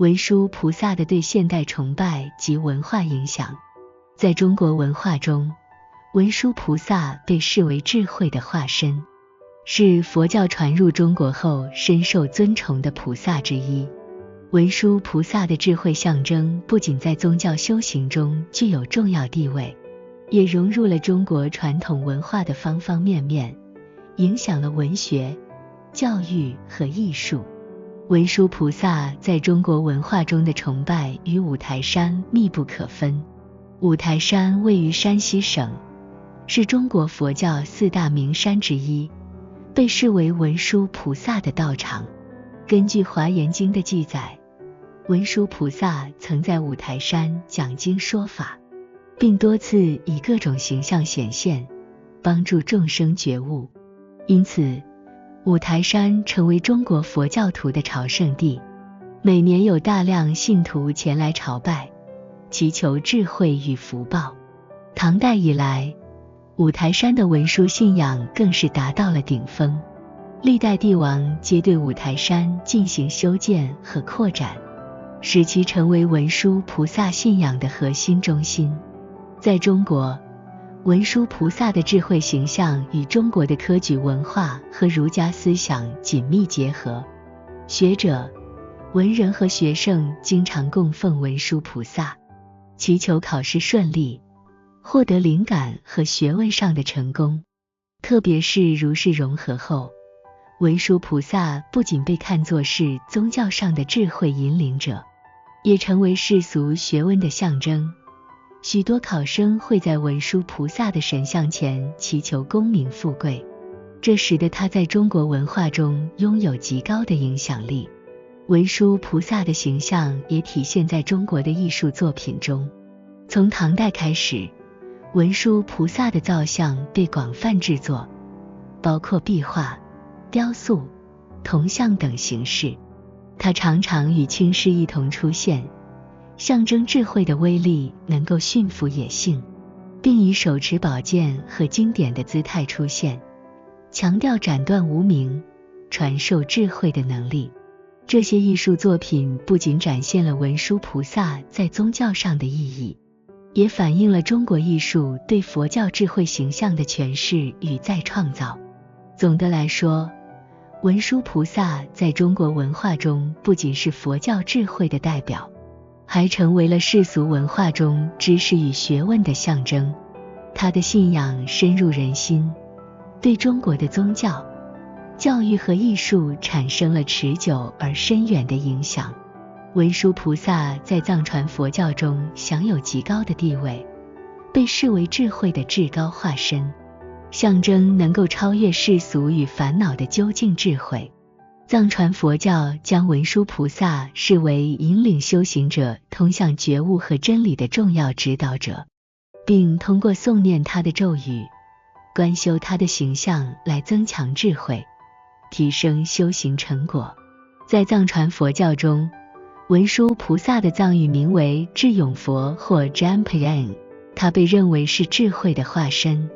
文殊菩萨的对现代崇拜及文化影响。在中国文化中，文殊菩萨被视为智慧的化身，是佛教传入中国后深受尊崇的菩萨之一。文殊菩萨的智慧象征不仅在宗教修行中具有重要地位，也融入了中国传统文化的方方面面，影响了文学、教育和艺术。文殊菩萨在中国文化中的崇拜与五台山密不可分。五台山位于山西省，是中国佛教四大名山之一，被视为文殊菩萨的道场。根据《华严经》的记载，文殊菩萨曾在五台山讲经说法，并多次以各种形象显现，帮助众生觉悟。因此，五台山成为中国佛教徒的朝圣地，每年有大量信徒前来朝拜，祈求智慧与福报。唐代以来，五台山的文殊信仰更是达到了顶峰，历代帝王皆对五台山进行修建和扩展，使其成为文殊菩萨信仰的核心中心。在中国，文殊菩萨的智慧形象与中国的科举文化和儒家思想紧密结合，学者、文人和学生经常供奉文殊菩萨，祈求考试顺利，获得灵感和学问上的成功。特别是儒释融合后，文殊菩萨不仅被看作是宗教上的智慧引领者，也成为世俗学问的象征。许多考生会在文殊菩萨的神像前祈求功名富贵，这使得他在中国文化中拥有极高的影响力。文殊菩萨的形象也体现在中国的艺术作品中。从唐代开始，文殊菩萨的造像被广泛制作，包括壁画、雕塑、铜像等形式。它常常与青狮一同出现，象征智慧的威力能够驯服野性，并以手持宝剑和经典的姿态出现，强调斩断无明、传授智慧的能力。这些艺术作品不仅展现了文殊菩萨在宗教上的意义，也反映了中国艺术对佛教智慧形象的诠释与再创造。总的来说，文殊菩萨在中国文化中不仅是佛教智慧的代表，还成为了世俗文化中知识与学问的象征。他的信仰深入人心，对中国的宗教、教育和艺术产生了持久而深远的影响。文殊菩萨在藏传佛教中享有极高的地位，被视为智慧的至高化身，象征能够超越世俗与烦恼的究竟智慧。藏传佛教将文殊菩萨视为引领修行者通向觉悟和真理的重要指导者，并通过诵念他的咒语、观修他的形象来增强智慧，提升修行成果。在藏传佛教中，文殊菩萨的藏语名为智勇佛或 Jampan， 他被认为是智慧的化身，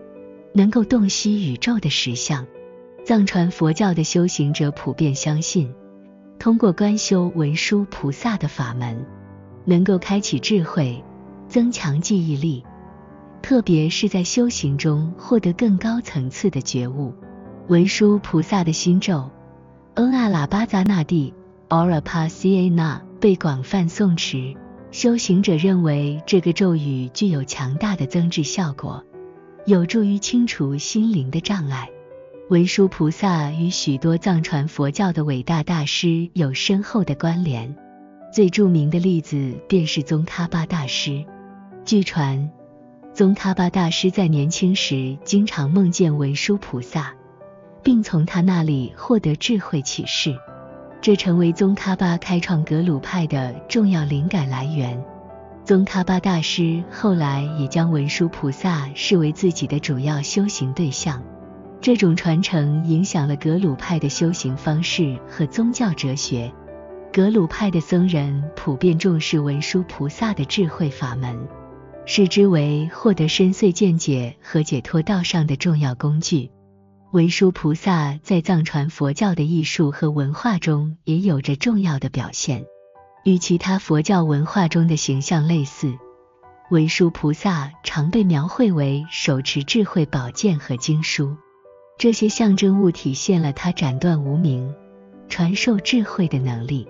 能够洞悉宇宙的实相。藏传佛教的修行者普遍相信，通过观修文殊菩萨的法门，能够开启智慧，增强记忆力，特别是在修行中获得更高层次的觉悟。文殊菩萨的心咒 Om Alla Bhazanadi Aura Pasiana 被广泛诵持，修行者认为这个咒语具有强大的增智效果，有助于清除心灵的障碍。文殊菩萨与许多藏传佛教的伟大大师有深厚的关联，最著名的例子便是宗喀巴大师。据传，宗喀巴大师在年轻时经常梦见文殊菩萨，并从他那里获得智慧启示，这成为宗喀巴开创格鲁派的重要灵感来源。宗喀巴大师后来也将文殊菩萨视为自己的主要修行对象。这种传承影响了格鲁派的修行方式和宗教哲学。格鲁派的僧人普遍重视文殊菩萨的智慧法门，视之为获得深邃见解和解脱道上的重要工具。文殊菩萨在藏传佛教的艺术和文化中也有着重要的表现。与其他佛教文化中的形象类似，文殊菩萨常被描绘为手持智慧宝剑和经书，这些象征物体现了他斩断无明、传授智慧的能力。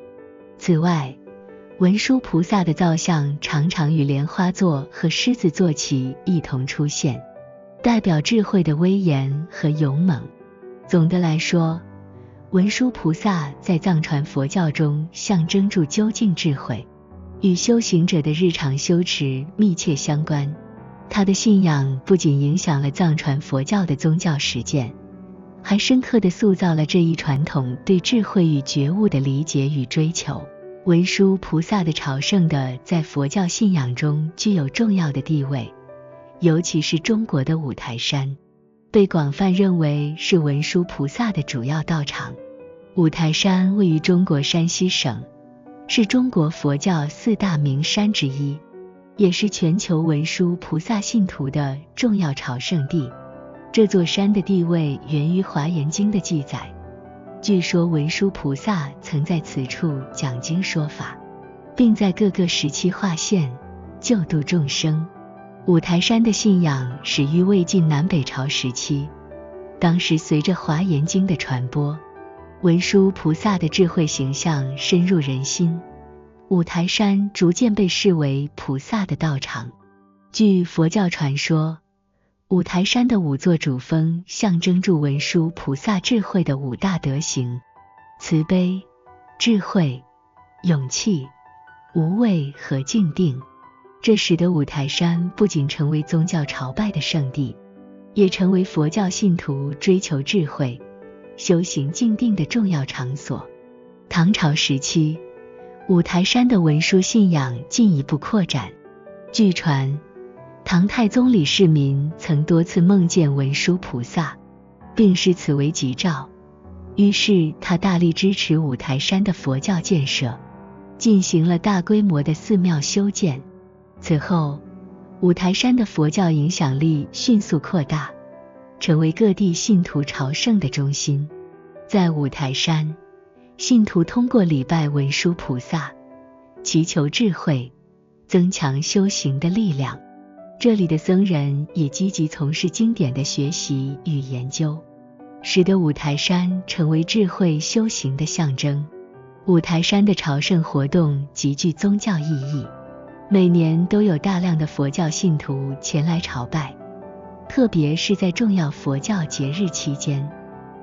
此外，文殊菩萨的造像常常与莲花座和狮子坐骑一同出现，代表智慧的威严和勇猛。总的来说，文殊菩萨在藏传佛教中象征住究竟智慧，与修行者的日常修持密切相关。他的信仰不仅影响了藏传佛教的宗教实践，还深刻地塑造了这一传统对智慧与觉悟的理解与追求。文殊菩萨的朝圣在佛教信仰中具有重要的地位，尤其是中国的五台山，被广泛认为是文殊菩萨的主要道场。五台山位于中国山西省，是中国佛教4大名山之一，也是全球文殊菩萨信徒的重要朝圣地。这座山的地位源于《华严经》的记载，据说文殊菩萨曾在此处讲经说法，并在各个时期化现，救度众生。五台山的信仰始于魏晋南北朝时期，当时随着《华严经》的传播，文殊菩萨的智慧形象深入人心，五台山逐渐被视为菩萨的道场。据佛教传说，五台山的5座主峰象征住文殊菩萨智慧的5大德行：慈悲、智慧、勇气、无畏和静定。这使得五台山不仅成为宗教朝拜的圣地，也成为佛教信徒追求智慧、修行静定的重要场所。唐朝时期，五台山的文殊信仰进一步扩展。据传，唐太宗李世民曾多次梦见文殊菩萨，并视此为吉兆，于是他大力支持五台山的佛教建设，进行了大规模的寺庙修建。此后，五台山的佛教影响力迅速扩大，成为各地信徒朝圣的中心。在五台山，信徒通过礼拜文殊菩萨，祈求智慧，增强修行的力量。这里的僧人也积极从事经典的学习与研究，使得五台山成为智慧修行的象征。五台山的朝圣活动极具宗教意义，每年都有大量的佛教信徒前来朝拜，特别是在重要佛教节日期间，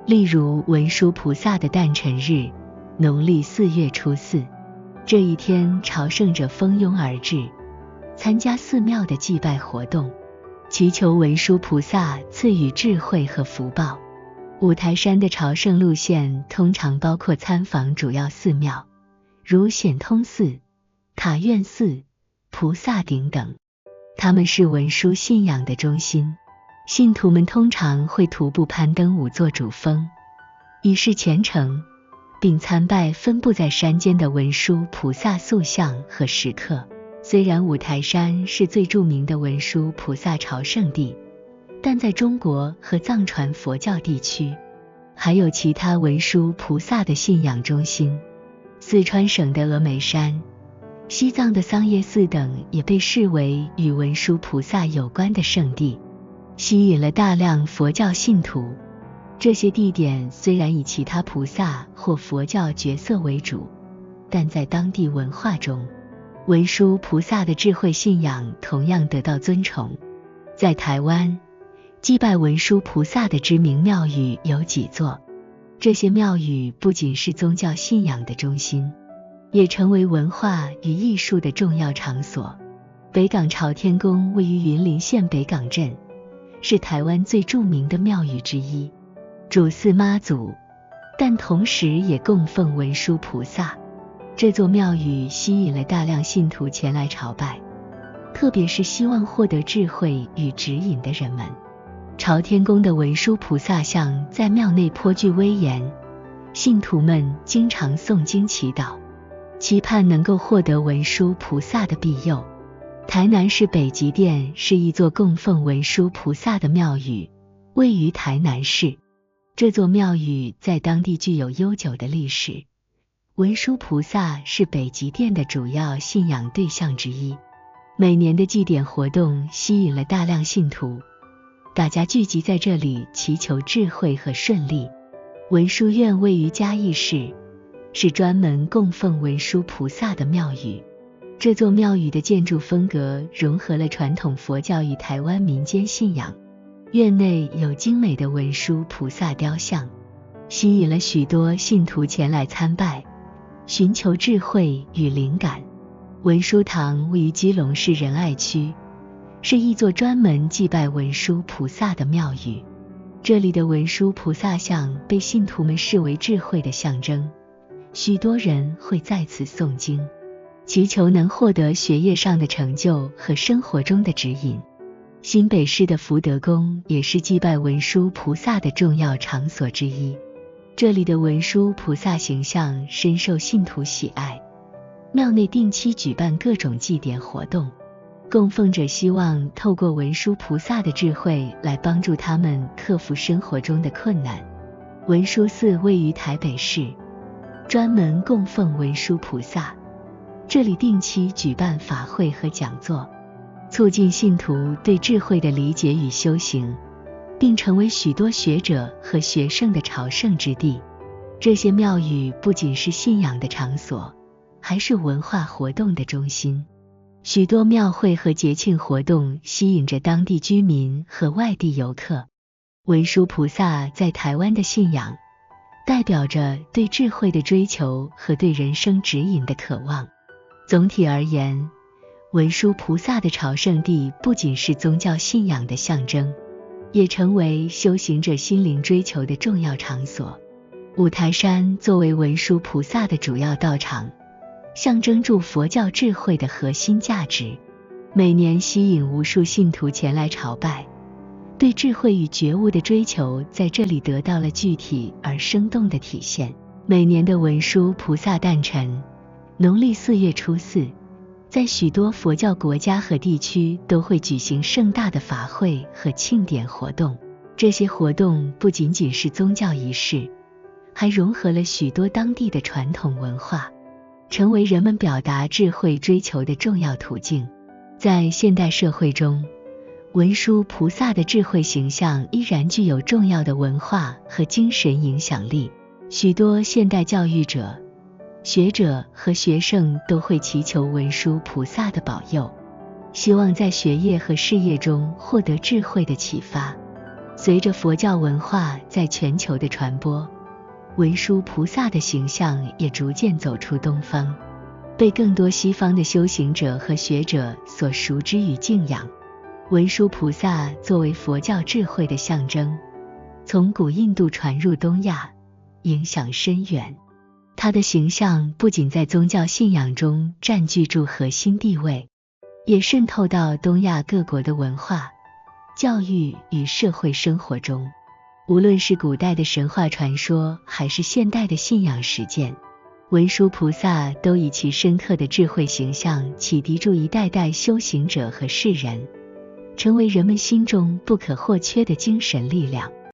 例如文殊菩萨的诞辰日，农历4月初4，这一天朝圣者蜂拥而至，参加寺庙的祭拜活动，祈求文殊菩萨赐予智慧和福报。五台山的朝圣路线通常包括参访主要寺庙，如显通寺、塔院寺、菩萨顶等，它们是文殊信仰的中心。信徒们通常会徒步攀登5座主峰，以示虔诚，并参拜分布在山间的文殊菩萨塑像和石刻。虽然五台山是最著名的文殊菩萨朝圣地，但在中国和藏传佛教地区，还有其他文殊菩萨的信仰中心。四川省的峨眉山、西藏的桑耶寺等也被视为与文殊菩萨有关的圣地，吸引了大量佛教信徒。这些地点虽然以其他菩萨或佛教角色为主，但在当地文化中，文殊菩萨的智慧信仰同样得到尊崇。在台湾，祭拜文殊菩萨的知名庙宇有几座，这些庙宇不仅是宗教信仰的中心，也成为文化与艺术的重要场所。北港朝天宫位于云林县北港镇，是台湾最著名的庙宇之一，主祀妈祖，但同时也供奉文殊菩萨。这座庙宇吸引了大量信徒前来朝拜，特别是希望获得智慧与指引的人们。朝天宫的文殊菩萨像在庙内颇具威严，信徒们经常诵经祈祷，期盼能够获得文殊菩萨的庇佑。台南市北极殿是一座供奉文殊菩萨的庙宇，位于台南市。这座庙宇在当地具有悠久的历史，文殊菩萨是北极殿的主要信仰对象之一。每年的祭典活动吸引了大量信徒，大家聚集在这里祈求智慧和顺利。文殊院位于嘉义市，是专门供奉文殊菩萨的庙宇。这座庙宇的建筑风格融合了传统佛教与台湾民间信仰，院内有精美的文殊菩萨雕像，吸引了许多信徒前来参拜，寻求智慧与灵感。文殊堂位于基隆市仁爱区，是一座专门祭拜文殊菩萨的庙宇。这里的文殊菩萨像被信徒们视为智慧的象征，许多人会在此诵经，祈求能获得学业上的成就和生活中的指引。新北市的福德宫也是祭拜文殊菩萨的重要场所之一，这里的文殊菩萨形象深受信徒喜爱，庙内定期举办各种祭典活动，供奉者希望透过文殊菩萨的智慧来帮助他们克服生活中的困难。文殊寺位于台北市，专门供奉文殊菩萨，这里定期举办法会和讲座，促进信徒对智慧的理解与修行，并成为许多学者和学圣的朝圣之地。这些庙宇不仅是信仰的场所，还是文化活动的中心。许多庙会和节庆活动吸引着当地居民和外地游客。文殊菩萨在台湾的信仰，代表着对智慧的追求和对人生指引的渴望。总体而言，文殊菩萨的朝圣地不仅是宗教信仰的象征，也成为修行者心灵追求的重要场所。五台山作为文殊菩萨的主要道场，象征住佛教智慧的核心价值，每年吸引无数信徒前来朝拜，对智慧与觉悟的追求在这里得到了具体而生动的体现。每年的文殊菩萨诞辰，农历4月初4，在许多佛教国家和地区都会举行盛大的法会和庆典活动。这些活动不仅仅是宗教仪式，还融合了许多当地的传统文化，成为人们表达智慧追求的重要途径。在现代社会中，文殊菩萨的智慧形象依然具有重要的文化和精神影响力。许多现代教育者、学者和学生都会祈求文殊菩萨的保佑，希望在学业和事业中获得智慧的启发。随着佛教文化在全球的传播，文殊菩萨的形象也逐渐走出东方，被更多西方的修行者和学者所熟知与敬仰。文殊菩萨作为佛教智慧的象征，从古印度传入东亚，影响深远。他的形象不仅在宗教信仰中占据住核心地位，也渗透到东亚各国的文化、教育与社会生活中。无论是古代的神话传说，还是现代的信仰实践，文殊菩萨都以其深刻的智慧形象启迪住一代代修行者和世人，成为人们心中不可或缺的精神力量。